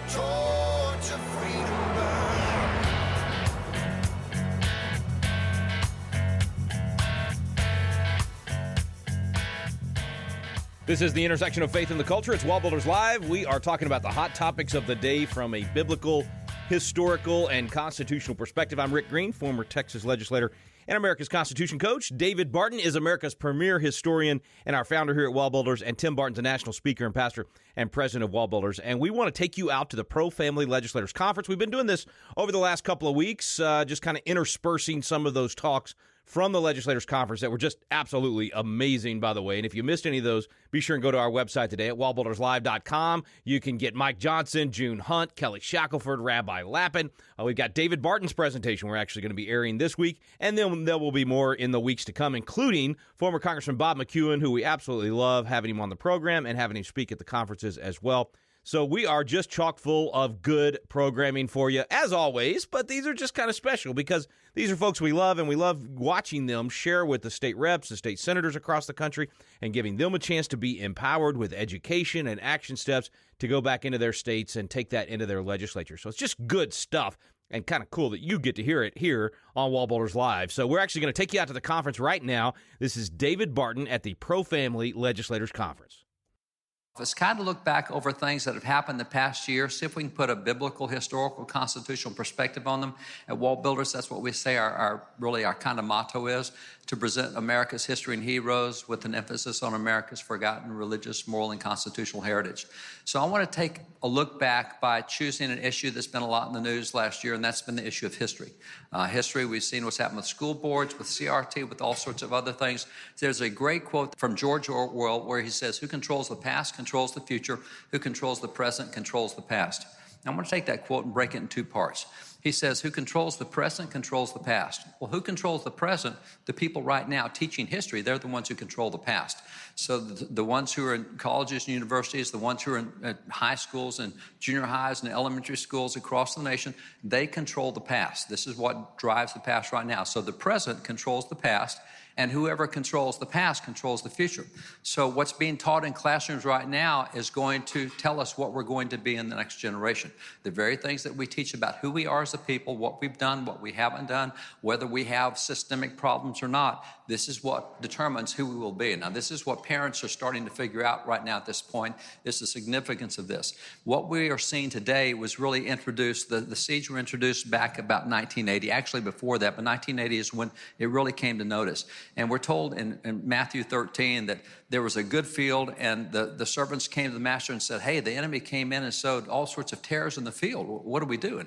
torch of freedom burn. This is the intersection of faith and the culture. It's WallBuilders Live. We are talking about the hot topics of the day from a biblical, historical, and constitutional perspective. I'm Rick Green, former Texas legislator and America's Constitution coach. David Barton is America's premier historian and our founder here at WallBuilders. And Tim Barton's a national speaker and pastor and president of WallBuilders. And we want to take you out to the ProFamily Legislators Conference. We've been doing this over the last couple of weeks, just kind of interspersing some of those talks from the Legislators Conference that were just absolutely amazing, by the way. And if you missed any of those, be sure and go to our website today at wallbuilderslive.com. You can get Mike Johnson, June Hunt, Kelly Shackelford, Rabbi Lappin. We've got David Barton's presentation we're actually going to be airing this week, and then there will be more in the weeks to come, including former Congressman Bob McEwen, who we absolutely love having him on the program and having him speak at the conferences as well. So we are just chock full of good programming for you, as always, but these are just kind of special because these are folks we love, and we love watching them share with the state reps, the state senators across the country, and giving them a chance to be empowered with education and action steps to go back into their states and take that into their legislature. So it's just good stuff and kind of cool that you get to hear it here on WallBuilders Live. So we're actually going to take you out to the conference right now. This is David Barton at the ProFamily Legislators Conference. Let's kind of look back over things that have happened the past year, see if we can put a biblical, historical, constitutional perspective on them. At WallBuilders, that's what we say our kind of motto is, to present America's history and heroes with an emphasis on America's forgotten religious, moral, and constitutional heritage. So I want to take a look back by choosing an issue that's been a lot in the news last year, and that's been the issue of history. History, we've seen what's happened with school boards, with CRT, with all sorts of other things. There's a great quote from George Orwell where he says, "Who controls the past controls the future. Who controls the present controls the past." Now, I'm going to take that quote and break it in two parts. He says, who controls the present controls the past. Well, who controls the present? The people right now teaching history, they're the ones who control the past. So the ones who are in colleges and universities, the ones who are in high schools and junior highs and elementary schools across the nation, they control the past. This is what drives the past right now. So the present controls the past, and whoever controls the past controls the future. So what's being taught in classrooms right now is going to tell us what we're going to be in the next generation. The very things that we teach about who we are as a people, what we've done, what we haven't done, whether we have systemic problems or not, this is what determines who we will be. Now, this is what parents are starting to figure out right now at this point, is the significance of this. What we are seeing today was really introduced, the seeds were introduced back about 1980, actually before that, but 1980 is when it really came to notice. And we're told in Matthew 13 that there was a good field, and the servants came to the master and said, hey, the enemy came in and sowed all sorts of tares in the field. What do we do?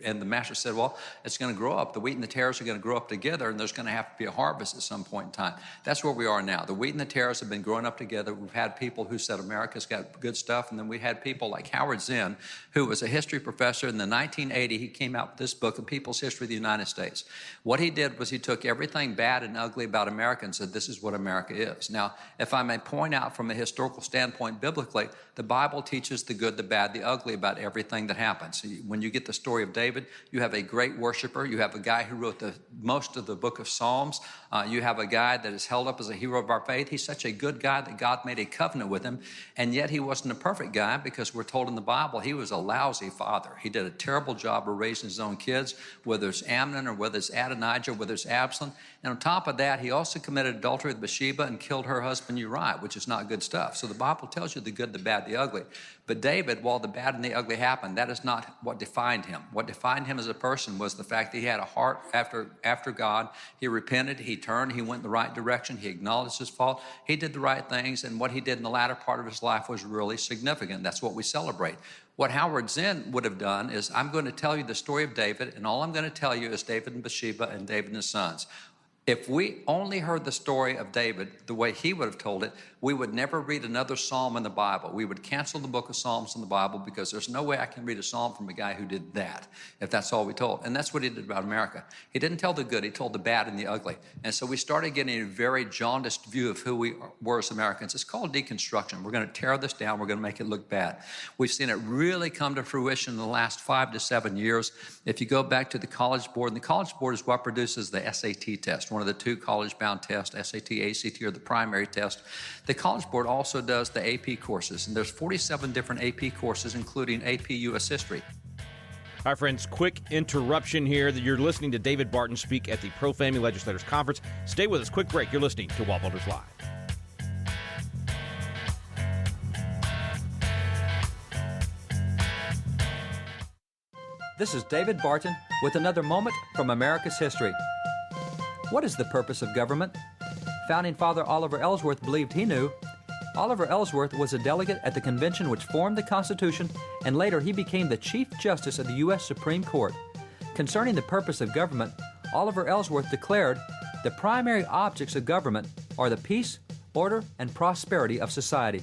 And the master said, well, it's going to grow up. The wheat and the tares are going to grow up together, and there's going to have to be a harvest at some point in time. That's where we are now. The wheat and the tares have been growing up together. We've had people who said America's got good stuff, and then we had people like Howard Zinn, who was a history professor. In the 1980, he came out with this book, The People's History of the United States. What he did was he took everything bad and ugly about America and said, this is what America is. Now, if I may point out from a historical standpoint, biblically, the Bible teaches the good, the bad, the ugly about everything that happens. When you get the story of David, you have a great worshiper. You have a guy who wrote most of the book of Psalms. You have a guy that is held up as a hero of our faith. He's such a good guy that God made a covenant with him, and yet he wasn't a perfect guy, because we're told in the Bible he was a lousy father. He did a terrible job of raising his own kids, whether it's Amnon or whether it's Adonijah, whether it's Absalom. And on top of that, he also committed adultery with Bathsheba and killed her husband Uriah, which is not good stuff. So the Bible tells you the good, the bad, the ugly. But David, while the bad and the ugly happened, that is not what defined him. What defined him as a person was the fact that he had a heart after God. He repented, he turned, he went in the right direction, he acknowledged his fault, he did the right things, and what he did in the latter part of his life was really significant. That's what we celebrate. What Howard Zinn would have done is, I'm going to tell you the story of David, and all I'm going to tell you is David and Bathsheba and David and his sons. If we only heard the story of David the way he would have told it, we would never read another psalm in the Bible. We would cancel the book of Psalms in the Bible, because there's no way I can read a psalm from a guy who did that, if that's all we told. And that's what he did about America. He didn't tell the good, he told the bad and the ugly. And so we started getting a very jaundiced view of who we were as Americans. It's called deconstruction. We're going to tear this down, we're going to make it look bad. We've seen it really come to fruition in the last 5 to 7 years. If you go back to the College Board, and the College Board is what produces the SAT test, one of the two college-bound tests, SAT, ACT, or the primary test. The College Board also does the AP courses, and there's 47 different AP courses, including AP U.S. History. All right, friends, quick interruption here. You're listening to David Barton speak at the ProFamily Legislators Conference. Stay with us. Quick break. You're listening to WallBuilders Live. This is David Barton with another moment from America's history. What is the purpose of government? Founding Father Oliver Ellsworth believed he knew. Oliver Ellsworth was a delegate at the convention which formed the Constitution, and later he became the Chief Justice of the U.S. Supreme Court. Concerning the purpose of government, Oliver Ellsworth declared, "The primary objects of government are the peace, order, and prosperity of society."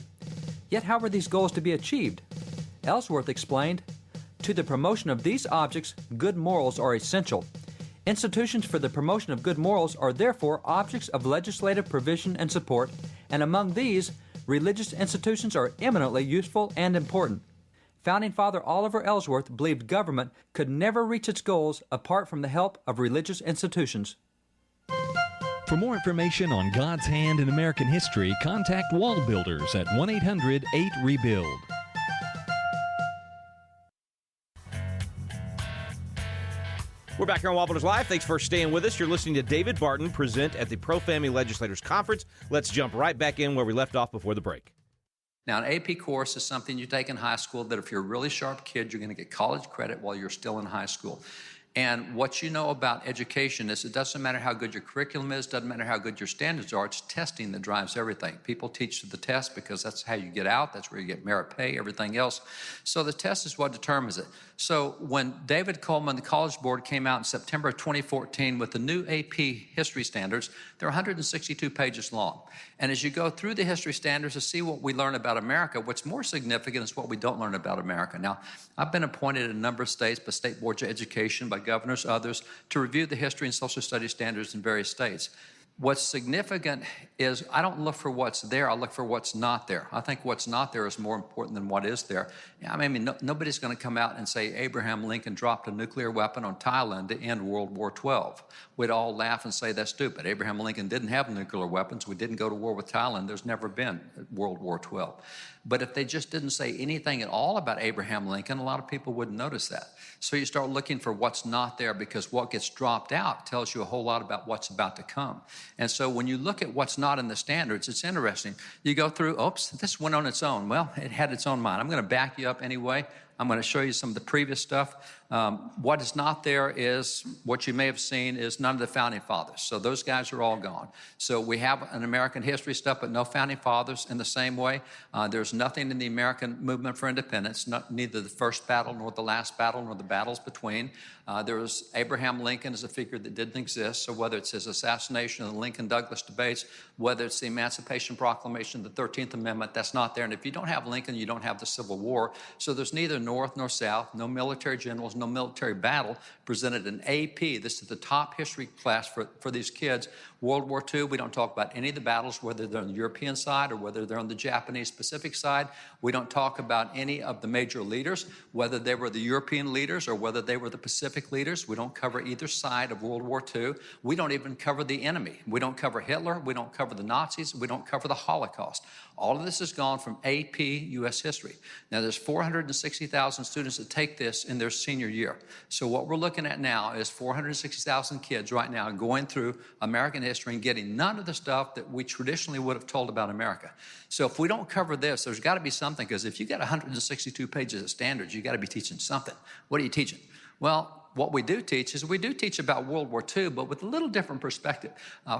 Yet how were these goals to be achieved? Ellsworth explained, "To the promotion of these objects, good morals are essential. Institutions for the promotion of good morals are therefore objects of legislative provision and support, and among these, religious institutions are eminently useful and important." Founding Father Oliver Ellsworth believed government could never reach its goals apart from the help of religious institutions. For more information on God's hand in American history, contact WallBuilders at 1-800-8-REBUILD. We're back here on WallBuilders Live. Thanks for staying with us. You're listening to David Barton present at the ProFamily Legislators Conference. Let's jump right back in where we left off before the break. Now, an AP course is something you take in high school that if you're a really sharp kid, you're going to get college credit while you're still in high school. And what you know about education is it doesn't matter how good your curriculum is, doesn't matter how good your standards are, it's testing that drives everything. People teach to the test because that's how you get out, that's where you get merit pay, everything else. So the test is what determines it. So when David Coleman, the College Board, came out in September of 2014 with the new AP history standards, they're 162 pages long. And as you go through the history standards to see what we learn about America, what's more significant is what we don't learn about America. Now, I've been appointed in a number of states by state boards of education, by governors, others, to review the history and social studies standards in various states. What's significant is I don't look for what's there, I look for what's not there. I think what's not there is more important than what is there. I mean, nobody's going to come out and say Abraham Lincoln dropped a nuclear weapon on Thailand to end World War XII. We'd all laugh and say that's stupid. Abraham Lincoln didn't have nuclear weapons. We didn't go to war with Thailand. There's never been World War XII. But if they just didn't say anything at all about Abraham Lincoln, a lot of people wouldn't notice that. So you start looking for what's not there because what gets dropped out tells you a whole lot about what's about to come. And so when you look at what's not in the standards, it's interesting. You go through, oops, this went on its own. Well, it had its own mind. I'm going to back you up anyway. I'm going to show you some of the previous stuff. What is not there is, what you may have seen is none of the Founding Fathers. So those guys are all gone. So we have an American history stuff, but no Founding Fathers in the same way. There's nothing in the American movement for independence, neither the first battle nor the last battle nor the battles between. There was Abraham Lincoln as a figure that didn't exist. So whether it's his assassination of the Lincoln-Douglas debates, whether it's the Emancipation Proclamation, the 13th Amendment, that's not there. And if you don't have Lincoln, you don't have the Civil War. So there's neither North nor South, no military generals, no military battle presented in AP. This is the top history class for these kids. World War II, we don't talk about any of the battles, whether they're on the European side or whether they're on the Japanese Pacific side. We don't talk about any of the major leaders, whether they were the European leaders or whether they were the Pacific leaders. We don't cover either side of World War II. We don't even cover the enemy. We don't cover Hitler. We don't cover the Nazis. We don't cover the Holocaust. All of this is gone from AP U.S. history. Now, there's 460,000 students that take this in their senior year. So what we're looking at now is 460,000 kids right now going through American history and getting none of the stuff that we traditionally would have told about America. So if we don't cover this, there's got to be something, because if you got 162 pages of standards, you got to be teaching something. What are you teaching? Well, what we do teach is we do teach about World War II, but with a little different perspective.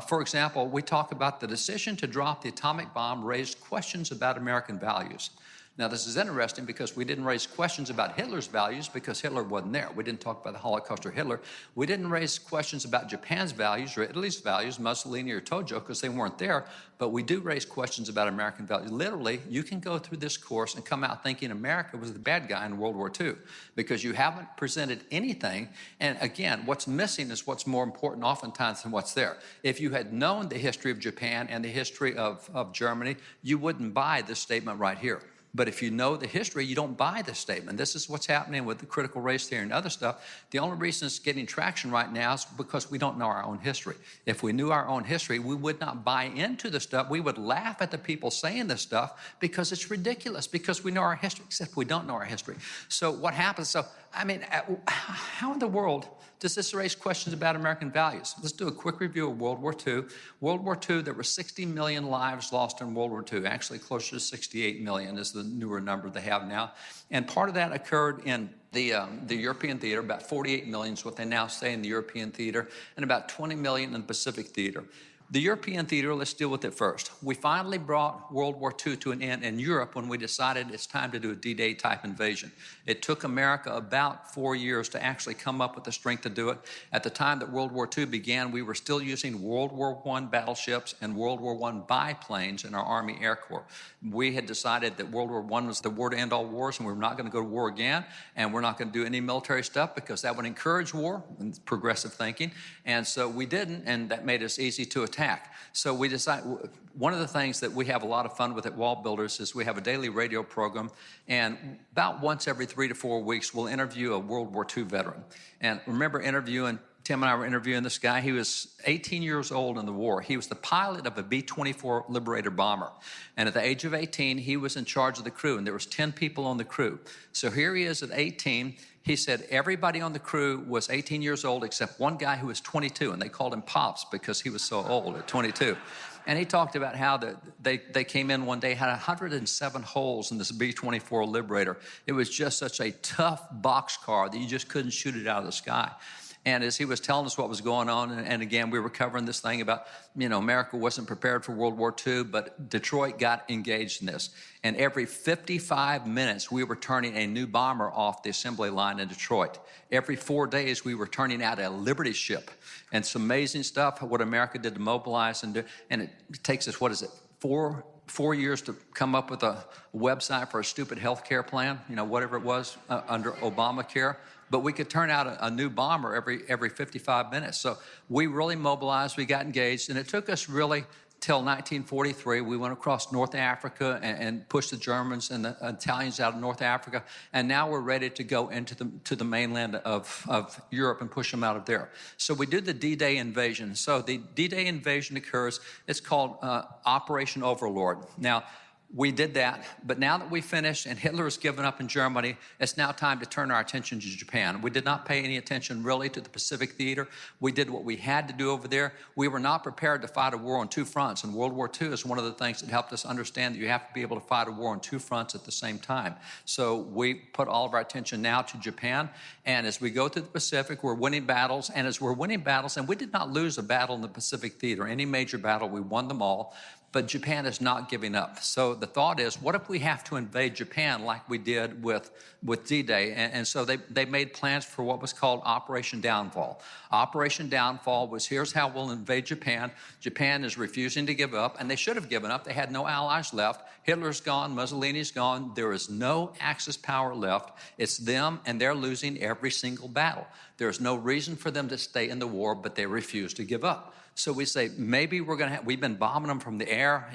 For example, we talk about the decision to drop the atomic bomb raised questions about American values. Now, this is interesting because we didn't raise questions about Hitler's values because Hitler wasn't there. We didn't talk about the Holocaust or Hitler. We didn't raise questions about Japan's values or Italy's values, Mussolini or Tojo, because they weren't there. But we do raise questions about American values. Literally, you can go through this course and come out thinking America was the bad guy in World War II because you haven't presented anything. And again, what's missing is what's more important oftentimes than what's there. If you had known the history of Japan and the history of Germany, you wouldn't buy this statement right here. But if you know the history, you don't buy this statement. This is what's happening with the critical race theory and other stuff. The only reason it's getting traction right now is because we don't know our own history. If we knew our own history, we would not buy into the stuff. We would laugh at the people saying this stuff because it's ridiculous, because we know our history, except we don't know our history. So what happens? So, I mean, how in the world does this raise questions about American values? Let's do a quick review of World War II. World War II, there were 60 million lives lost in World War II. Actually, closer to 68 million is the newer number they have now. And part of that occurred in the European theater. About 48 million is what they now say in the European theater, and about 20 million in the Pacific theater. The European theater, let's deal with it first. We finally brought World War II to an end in Europe when we decided it's time to do a D-Day type invasion. It took America about 4 years to actually come up with the strength to do it. At the time that World War II began, we were still using World War I battleships and World War I biplanes in our Army Air Corps. We had decided that World War I was the war to end all wars, and we were not going to go to war again, and we're not going to do any military stuff because that would encourage war and progressive thinking. And so we didn't, and that made us easy to attack. So we decided, one of the things that we have a lot of fun with at WallBuilders is we have a daily radio program, and about once every 3 to 4 weeks, we'll interview a World War II veteran. And remember Tim and I were interviewing this guy. He was 18 years old in the war. He was the pilot of a B-24 Liberator bomber. And at the age of 18, he was in charge of the crew, and there was 10 people on the crew. So here he is at 18. He said everybody on the crew was 18 years old except one guy who was 22, and they called him Pops because he was so old at 22. And he talked about how they came in one day, had 107 holes in this B-24 Liberator. It was just such a tough boxcar that you just couldn't shoot it out of the sky. And as he was telling us what was going on, and again, we were covering this thing about, America wasn't prepared for World War II, but Detroit got engaged in this. And every 55 minutes, we were turning a new bomber off the assembly line in Detroit. Every 4 days, we were turning out a Liberty ship. And some amazing stuff, what America did to mobilize and do. And it takes us, 4 years to come up with a website for a stupid health care plan, whatever it was under Obamacare. But we could turn out a new bomber every 55 minutes. So we really mobilized, we got engaged, and it took us really till 1943. We went across North Africa and pushed the Germans and the Italians out of North Africa, and now we're ready to go into the mainland of Europe and push them out of there. So we did the D-Day invasion. So the D-Day invasion occurs. It's called Operation Overlord. Now, we did that, but now that we finished and Hitler has given up in Germany, it's now time to turn our attention to Japan. We did not pay any attention really to the Pacific theater. We did what we had to do over there. We were not prepared to fight a war on two fronts, and World War II is one of the things that helped us understand that you have to be able to fight a war on two fronts at the same time. So we put all of our attention now to Japan, and as we go through the Pacific, we're winning battles, and as we're winning battles, and we did not lose a battle in the Pacific theater, any major battle, we won them all. But Japan is not giving up. So the thought is, what if we have to invade Japan like we did with D-Day? And so they made plans for what was called Operation Downfall. Operation Downfall was, here's how we'll invade Japan. Japan is refusing to give up, and they should have given up. They had no allies left. Hitler's gone, Mussolini's gone. There is no Axis power left. It's them, and they're losing every single battle. There's no reason for them to stay in the war, but they refuse to give up. So we say, maybe we've been bombing them from the air,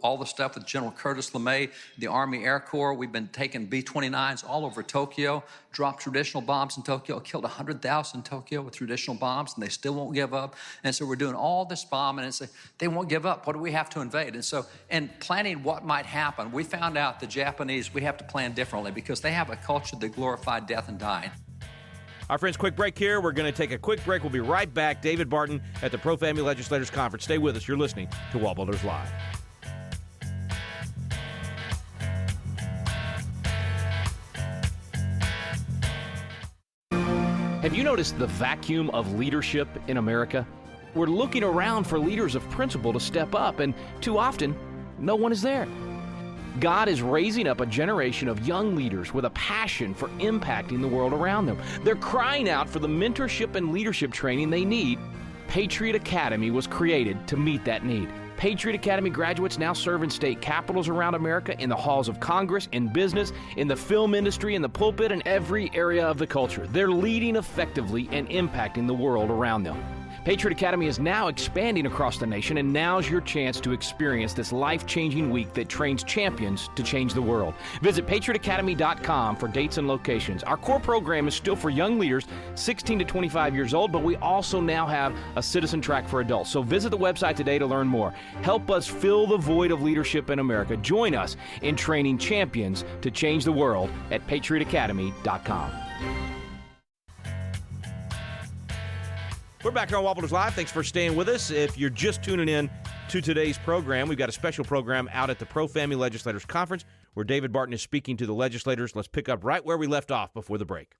all the stuff with General Curtis LeMay, the Army Air Corps. We've been taking B-29s all over Tokyo, dropped traditional bombs in Tokyo, killed 100,000 in Tokyo with traditional bombs, and they still won't give up. And so we're doing all this bombing, and they won't give up. What do we have to invade? And so, in planning what might happen, we found out the Japanese, we have to plan differently because they have a culture that glorified death and dying. Our friends, quick break here. We're going to take a quick break. We'll be right back. David Barton at the ProFamily Legislators Conference. Stay with us. You're listening to WallBuilders Live. Have you noticed the vacuum of leadership in America? We're looking around for leaders of principle to step up, and too often, no one is there. God is raising up a generation of young leaders with a passion for impacting the world around them. They're crying out for the mentorship and leadership training they need. Patriot Academy was created to meet that need. Patriot Academy graduates now serve in state capitals around America, in the halls of Congress, in business, in the film industry, in the pulpit, and every area of the culture. They're leading effectively and impacting the world around them. Patriot Academy is now expanding across the nation, and now's your chance to experience this life-changing week that trains champions to change the world. Visit patriotacademy.com for dates and locations. Our core program is still for young leaders 16 to 25 years old, but we also now have a citizen track for adults. So visit the website today to learn more. Help us fill the void of leadership in America. Join us in training champions to change the world at patriotacademy.com. We're back here on WallBuilders Live. Thanks for staying with us. If you're just tuning in to today's program, we've got a special program out at the ProFamily Legislators Conference where David Barton is speaking to the legislators. Let's pick up right where we left off before the break.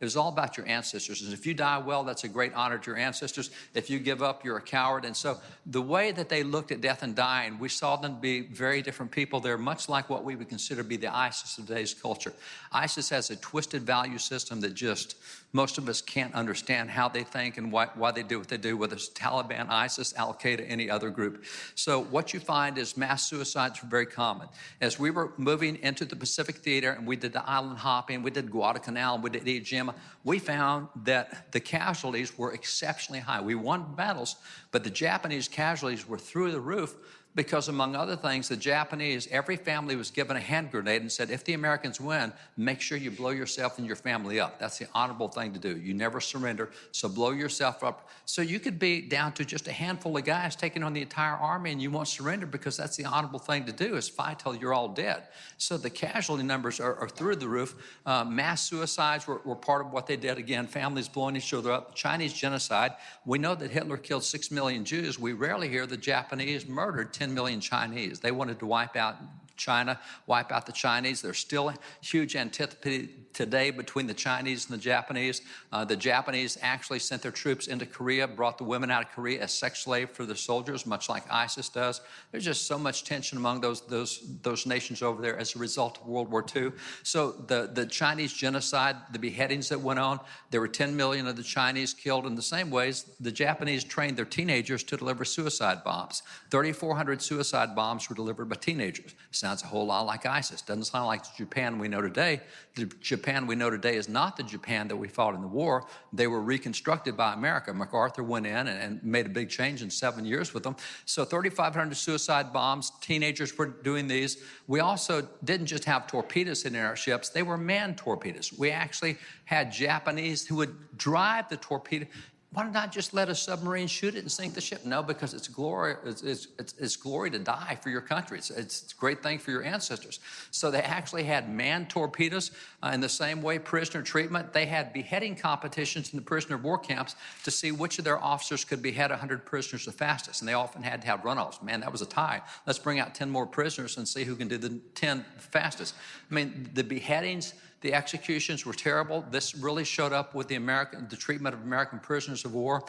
It was all about your ancestors. And if you die well, that's a great honor to your ancestors. If you give up, you're a coward. And so the way that they looked at death and dying, we saw them be very different people. They're much like what we would consider to be the ISIS of today's culture. ISIS has a twisted value system that just most of us can't understand how they think and why they do what they do, whether it's Taliban, ISIS, Al-Qaeda, any other group. So what you find is mass suicides are very common. As we were moving into the Pacific Theater and we did the island hopping, we did Guadalcanal, we did Iwo Jima, we found that the casualties were exceptionally high. We won battles, but the Japanese casualties were through the roof because, among other things, the Japanese, every family was given a hand grenade and said, if the Americans win, make sure you blow yourself and your family up. That's the honorable thing to do. You never surrender, so blow yourself up. So you could be down to just a handful of guys taking on the entire army and you won't surrender because that's the honorable thing to do is fight till you're all dead. So the casualty numbers are through the roof. Mass suicides were part of what they did. Again, families blowing each other up. Chinese genocide. We know that Hitler killed 6 million Jews. We rarely hear the Japanese murdered 10 million Chinese. They wanted to wipe out China, wipe out the Chinese. There's still a huge antipathy today between the Chinese and the Japanese. The Japanese actually sent their troops into Korea, brought the women out of Korea as sex slaves for the soldiers, much like ISIS does. There's just so much tension among those nations over there as a result of World War II. So the Chinese genocide, the beheadings that went on, there were 10 million of the Chinese killed in the same ways. The Japanese trained their teenagers to deliver suicide bombs. 3,400 suicide bombs were delivered by teenagers. Sounds a whole lot like ISIS. Doesn't sound like the Japan we know today. The Japan we know today is not the Japan that we fought in the war. They were reconstructed by America. MacArthur went in and made a big change in 7 years with them. So 3,500 suicide bombs, teenagers were doing these. We also didn't just have torpedoes in our ships. They were manned torpedoes. We actually had Japanese who would drive the torpedo. Why not just let a submarine shoot it and sink the ship? No, because it's glory. It's glory to die for your country. It's a great thing for your ancestors. So they actually had manned torpedoes. In the same way, prisoner treatment. They had beheading competitions in the prisoner of war camps to see which of their officers could behead 100 prisoners the fastest. And they often had to have runoffs. Man, that was a tie. Let's bring out 10 more prisoners and see who can do the 10 fastest. I mean, the beheadings, the executions were terrible. This really showed up with the treatment of American prisoners of war.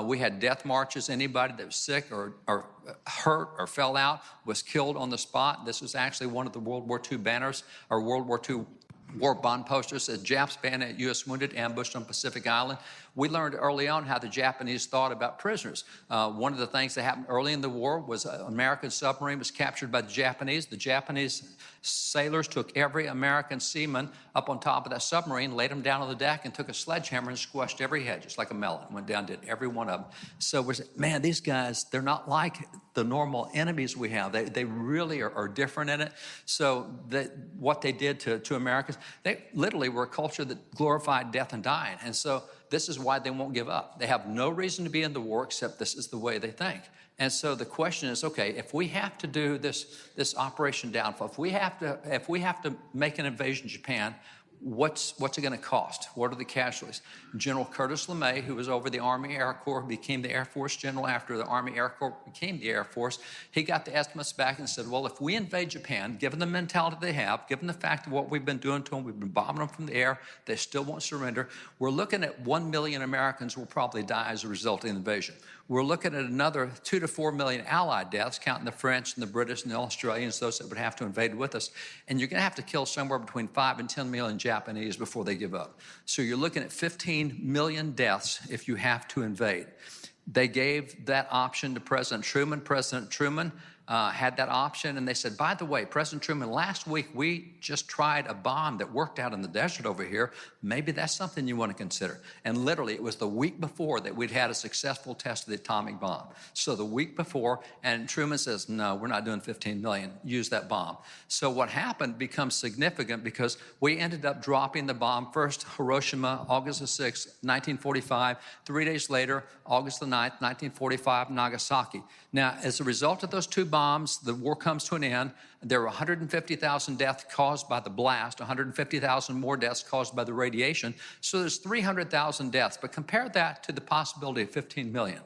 We had death marches. Anybody that was sick or hurt or fell out was killed on the spot. This was actually one of the World War II banners, or World War II war bond posters said Japs bayonet U.S. wounded ambushed on Pacific Island. We learned early on how the Japanese thought about prisoners. One of the things that happened early in the war was an American submarine was captured by the Japanese. The Japanese sailors took every American seaman up on top of that submarine, laid them down on the deck, and took a sledgehammer and squashed every head, just like a melon. Went down, did every one of them. So we said, man, these guys, they're not like the normal enemies we have. They really are different in it. So what they did to Americans, they literally were a culture that glorified death and dying. And so this is why they won't give up. They have no reason to be in the war except this is the way they think. And so the question is, okay, if we have to do this Operation Downfall, if we have to make an invasion of Japan, what's it going to cost? What are the casualties? General Curtis LeMay, who was over the Army Air Corps, became the Air Force general after the Army Air Corps became the Air Force. He got the estimates back and said, well, if we invade Japan, given the mentality they have, given the fact of what we've been doing to them, we've been bombing them from the air, they still won't surrender, we're looking at 1 million Americans will probably die as a result of the invasion. We're looking at another 2 to 4 million Allied deaths, counting the French and the British and the Australians, those that would have to invade with us. And you're going to have to kill somewhere between 5 and 10 million Japanese before they give up. So you're looking at 15 million deaths if you have to invade. They gave that option to President Truman. President Truman had that option, and they said, by the way, President Truman, last week we just tried a bomb that worked out in the desert over here. Maybe that's something you want to consider. And literally, it was the week before that we'd had a successful test of the atomic bomb. So the week before, and Truman says, no, we're not doing 15 million, use that bomb. So what happened becomes significant because we ended up dropping the bomb first, Hiroshima, August the 6th, 1945. 3 days later, August the 9th, 1945, Nagasaki. Now, as a result of those two bombs, the war comes to an end. There were 150,000 deaths caused by the blast, 150,000 more deaths caused by the radiation. So there's 300,000 deaths. But compare that to the possibility of 15 million.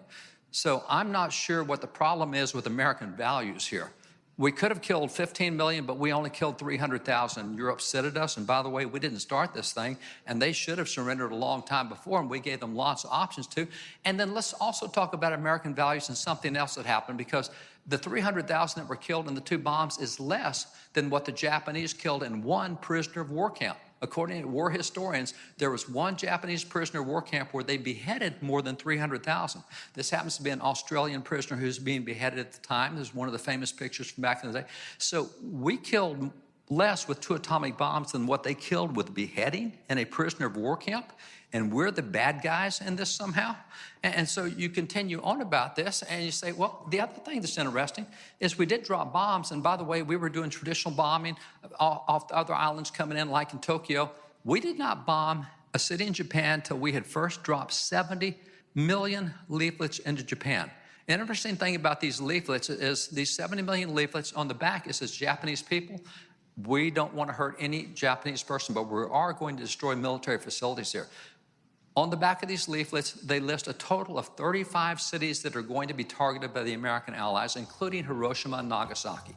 So I'm not sure what the problem is with American values here. We could have killed 15 million, but we only killed 300,000. You're upset at us. And by the way, we didn't start this thing, and they should have surrendered a long time before, and we gave them lots of options to. And then let's also talk about American values and something else that happened, because the 300,000 that were killed in the two bombs is less than what the Japanese killed in one prisoner of war camp. According to war historians, there was one Japanese prisoner of war camp where they beheaded more than 300,000. This happens to be an Australian prisoner who's being beheaded at the time. This is one of the famous pictures from back in the day. So we killed less with two atomic bombs than what they killed with beheading in a prisoner of war camp. And we're the bad guys in this somehow. And so you continue on about this, and you say, well, the other thing that's interesting is we did drop bombs. And by the way, we were doing traditional bombing off the other islands coming in, like in Tokyo. We did not bomb a city in Japan till we had first dropped 70 million leaflets into Japan. An interesting thing about these leaflets is these 70 million leaflets on the back, it says Japanese people. We don't want to hurt any Japanese person, but we are going to destroy military facilities here. On the back of these leaflets, they list a total of 35 cities that are going to be targeted by the American allies, including Hiroshima and Nagasaki.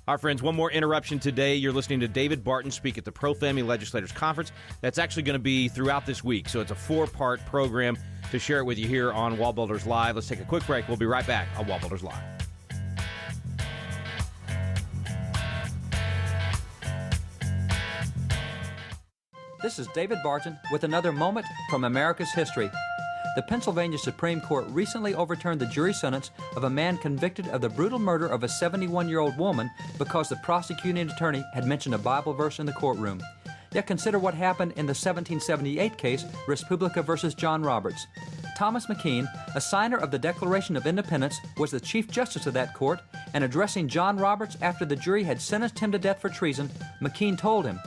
Our friends, one more interruption today. You're listening to David Barton speak at the ProFamily Legislators Conference. That's actually going to be throughout this week, so it's a 4-part program to share it with you here on WallBuilders Live. Let's take a quick break. We'll be right back on WallBuilders Live. This is David Barton with another moment from America's history. The Pennsylvania Supreme Court recently overturned the jury sentence of a man convicted of the brutal murder of a 71-year-old woman because the prosecuting attorney had mentioned a Bible verse in the courtroom. Yet consider what happened in the 1778 case, Respublica versus John Roberts. Thomas McKean, a signer of the Declaration of Independence, was the Chief Justice of that court, and addressing John Roberts after the jury had sentenced him to death for treason, McKean told him,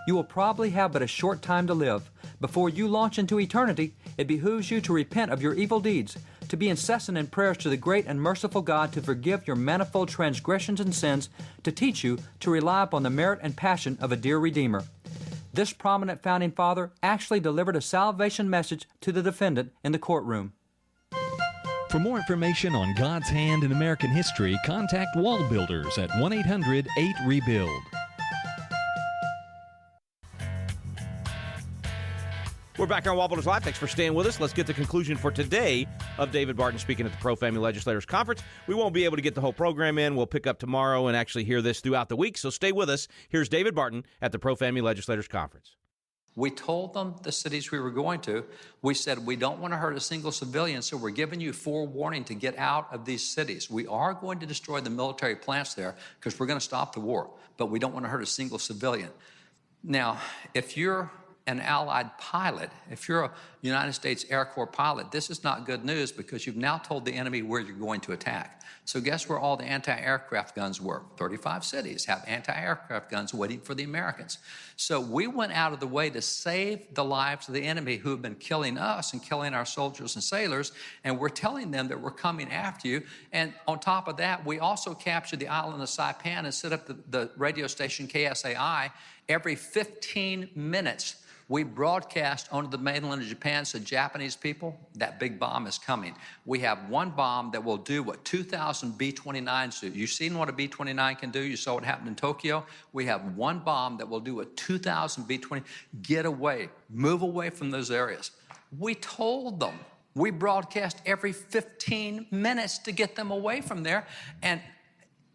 "You will probably have but a short time to live. Before you launch into eternity, it behooves you to repent of your evil deeds, to be incessant in prayers to the great and merciful God to forgive your manifold transgressions and sins, to teach you to rely upon the merit and passion of a dear Redeemer." This prominent founding father actually delivered a salvation message to the defendant in the courtroom. For more information on God's hand in American history, contact WallBuilders at 1-800-8REBUILD. We're back here on WallBuilders Live. Thanks for staying with us. Let's get the conclusion for today of David Barton speaking at the ProFamily Legislators Conference. We won't be able to get the whole program in. We'll pick up tomorrow and actually hear this throughout the week, so stay with us. Here's David Barton at the ProFamily Legislators Conference. We told them the cities we were going to. We said we don't want to hurt a single civilian, so we're giving you forewarning to get out of these cities. We are going to destroy the military plants there because we're going to stop the war, but we don't want to hurt a single civilian. Now, if you're an Allied pilot, if you're a United States Air Corps pilot, this is not good news because you've now told the enemy where you're going to attack. So guess where all the anti-aircraft guns were? 35 cities have anti-aircraft guns waiting for the Americans. So we went out of the way to save the lives of the enemy who have been killing us and killing our soldiers and sailors, and we're telling them that we're coming after you. And on top of that, we also captured the island of Saipan and set up the radio station KSAI. Every 15 minutes, we broadcast onto the mainland of Japan to Japanese people, that big bomb is coming. We have one bomb that will do what 2,000 B-29s do. You've seen what a B-29 can do. You saw what happened in Tokyo. We have one bomb that will do what 2,000 B-20. Get away. Move away from those areas. We told them. We broadcast every 15 minutes to get them away from there. And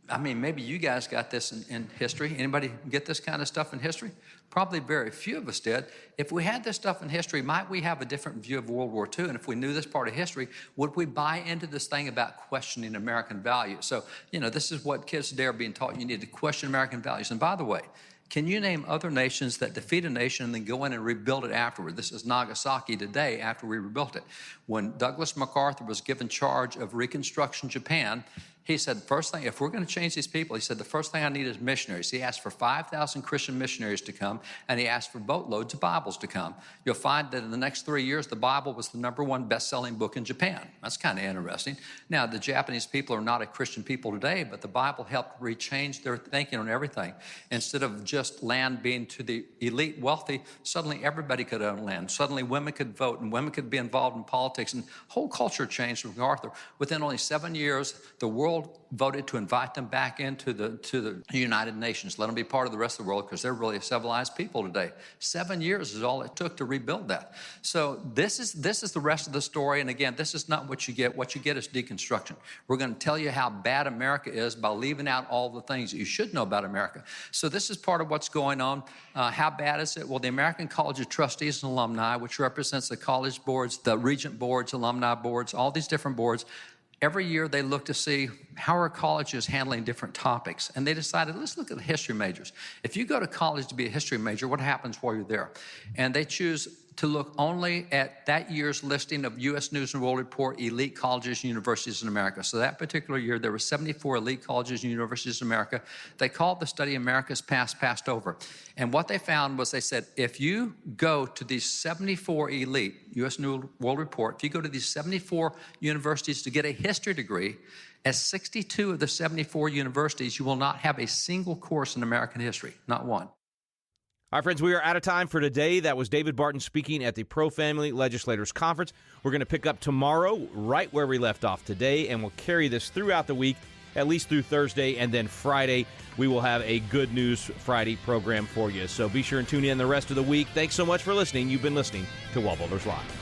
I mean, maybe you guys got this in history. Anybody get this kind of stuff in history? Probably very few of us did. If we had this stuff in history, might we have a different view of World War II? And if we knew this part of history, would we buy into this thing about questioning American values? So, this is what kids today are being taught. You need to question American values. And by the way, can you name other nations that defeat a nation and then go in and rebuild it afterward? This is Nagasaki today after we rebuilt it. When Douglas MacArthur was given charge of Reconstruction Japan, he said, first thing, if we're going to change these people, he said, the first thing I need is missionaries. He asked for 5,000 Christian missionaries to come, and he asked for boatloads of Bibles to come. You'll find that in the next 3 years, the Bible was the #1 best-selling book in Japan. That's kind of interesting. Now, the Japanese people are not a Christian people today, but the Bible helped rechange their thinking on everything. Instead of just land being to the elite wealthy, suddenly everybody could own land. Suddenly women could vote, and women could be involved in politics, and whole culture changed with MacArthur. Within only 7 years, the world voted to invite them back into the United Nations, let them be part of the rest of the world, because they're really a civilized people today. 7 years is all it took to rebuild that. So this is the rest of the story. And again, this is not what you get. What you get is deconstruction. We're going to tell you how bad America is by leaving out all the things that you should know about America. So this is part of what's going on. How bad is it? Well, the American College of Trustees and Alumni, which represents the college boards, the regent boards, alumni boards, all these different boards, every year they look to see how are colleges handling different topics. And they decided, let's look at the history majors. If you go to college to be a history major, what happens while you're there? And they choose to look only at that year's listing of U.S. News and World Report elite colleges and universities in America. So that particular year, there were 74 elite colleges and universities in America. They called the study America's Past Passed Over. And what they found was they said, if you go to these 74 elite U.S. News and World Report, if you go to these 74 universities to get a history degree, at 62 of the 74 universities, you will not have a single course in American history, not one. All right, friends, we are out of time for today. That was David Barton speaking at the ProFamily Legislators Conference. We're going to pick up tomorrow right where we left off today, and we'll carry this throughout the week, at least through Thursday, and then Friday we will have a Good News Friday program for you. So be sure and tune in the rest of the week. Thanks so much for listening. You've been listening to WallBuilders Live.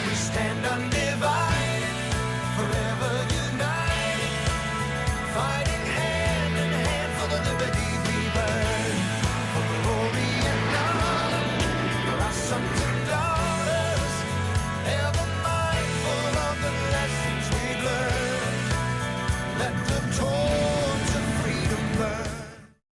We stand undivided forever.